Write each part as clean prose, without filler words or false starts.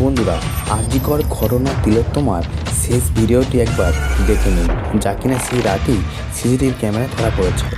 বন্ধুরা, আরজিকর ঘটনা তিলোত্তমার শেষ ভিডিওটি একবার দেখে নিন, যা কিনা সেই রাতেই সিসিটিভি ক্যামেরায় ধরা পড়েছিল।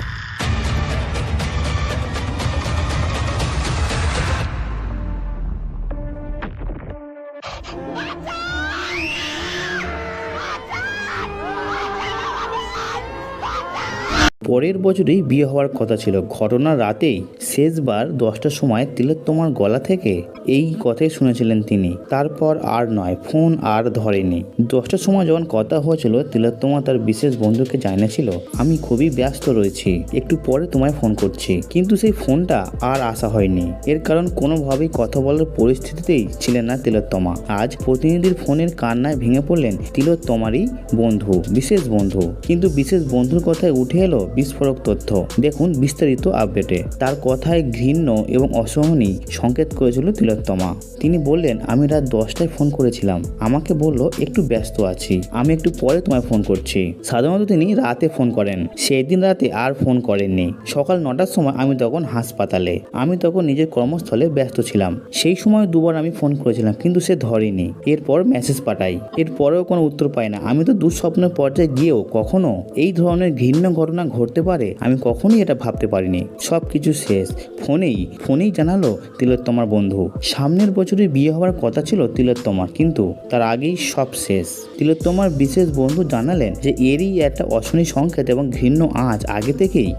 পরের বছরেই বিয়ে হওয়ার কথা ছিল। ঘটনার রাতেই শেষবার 10টার সময় তিলোত্তমার গলা থেকে এই কথাই শুনেছিলেন তিনি। তারপর আর নয়, ফোন আর ধরেনি। 10টার সময় যখন কথা হয়েছিল, তিলোত্তমা তার বিশেষ বন্ধুকে জানিয়েছিল, আমি খুবই ব্যস্ত রয়েছি, একটু পরে তোমায় ফোন করছি। কিন্তু সেই ফোনটা আর আসা হয়নি। এর কারণ কোনোভাবেই কথা বলার পরিস্থিতিতেই ছিলেন না তিলোত্তমা। আজ প্রতিনিধির ফোনের কান্নায় ভেঙে পড়লেন তিলোত্তমারই বন্ধু, বিশেষ বন্ধু। কিন্তু বিশেষ বন্ধুর কথায় উঠে এলো বিস্ফোরক তথ্য। দেখুন বিস্তারিত আপডেটে। তার কথায় ঘৃণ্য এবং অসহনীয় সংকেত করেছিল তিলোত্তমা। তিনি বললেন, আমি রাত 10টায় ফোন করেছিলাম, আমাকে বলল একটু ব্যস্ত আছি, আমি একটু পরে তোমায় ফোন করছি। সাধারণত তিনি রাতে ফোন করেন, সেই দিন রাতে আর ফোন করেননি। সকাল 9টার সময় আমি তখন হাসপাতালে, আমি তখন নিজের কর্মস্থলে ব্যস্ত ছিলাম। সেই সময় দুবার আমি ফোন করেছিলাম, কিন্তু সে ধরেনি। এরপর মেসেজ পাঠাই, এরপরেও কোনো উত্তর পাই না। আমি তো দুঃস্বপ্নের পর্যায়ে গিয়েও কখনো এই ধরনের ঘৃণ্য ঘটনা ঘটতে পারে আমি কখনোই এটা ভাবতে পারিনি। সবকিছু শেষ। ফোনেই জানালো তিলোত্তমার বন্ধু। সামনের বছরে বিয়ে হওয়ার কথা ছিল তিলোত্তমার, কিন্তু তার আগেই সব শেষ। তিলোত্তমার বিশেষ বন্ধু জানালেন যে এরই একটা অশনি সংকেত এবং ঘৃণ্য আগে থেকেই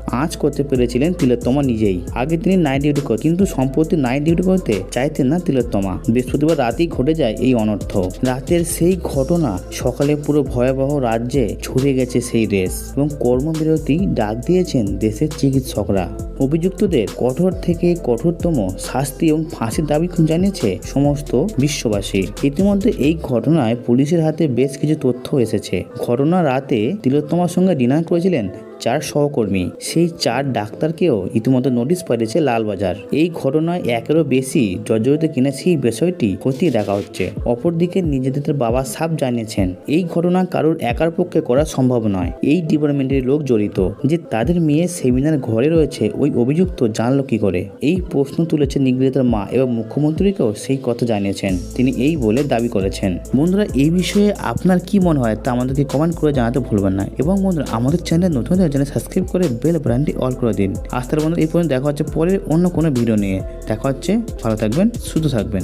করতে পেরেছিলেন তিলোত্তমা নিজেই। আগে তিনি নাইট ডিউটি করতেন, কিন্তু সম্প্রতি নাইট ডিউটি করতে চাইতেন না তিলোত্তমা। বৃহস্পতিবার রাতেই ঘটে যায় এই অনর্থ। রাতের সেই ঘটনা সকালে পুরো ভয়াবহ রাজ্যে ছড়িয়ে গেছে সেই রেস এবং কর্মবিরতি ডাক দিয়েছেন দেশের চিকিৎসকরা। অভিযুক্তদের কঠোর থেকে কঠোরতম শাস্তি এবং ফাঁসির দাবি জানিয়েছে সমস্ত বিশ্ববাসী। ইতিমধ্যে এই ঘটনায় পুলিশের হাতে বেশ কিছু তথ্য এসেছে। ঘটনা রাতে তিলোত্তমার সঙ্গে ডিনার করেছিলেন 4 সহকর্মী। সেই 4 ডাক্তারকেও ইতিমধ্যে নোটিশ পাঠিয়েছে লালবাজার। এই ঘটনায় 1-এরও বেশি জর্জরিত কিনা সেই বিষয়টি খতিয়ে দেখা হচ্ছে। অপরদিকে নিজেদের বাবা সাফ জানিয়েছেন, এই ঘটনা কারোর একার পক্ষে করা সম্ভব নয়। এই ডিপার্টমেন্টের লোক জড়িত। যে তাদের মেয়ে সেমিনার ঘরে রয়েছে, ওই অভিযুক্ত জানলো কি করে? এই প্রশ্ন তুলেছে নিগৃহীতার মা এবং মুখ্যমন্ত্রীকেও সেই কথা জানিয়েছেন। তিনি এই বলে দাবি করেছেন। বন্ধুরা, এই বিষয়ে আপনার কি মনে হয় তা আমাদেরকে কমেন্ট করে জানাতে ভুলবেন না। এবং বন্ধুরা, আমাদের চ্যানেল নতুন চ্যানেল সাবস্ক্রাইব করে বেল বাটনটি অল করে দিন। আজ তার বন্ধুরা, এই পর্যন্ত দেখা হচ্ছে পরের অন্য কোনো ভিডিও নিয়ে। দেখা হচ্ছে, ভালো থাকবেন, সুস্থ থাকবেন।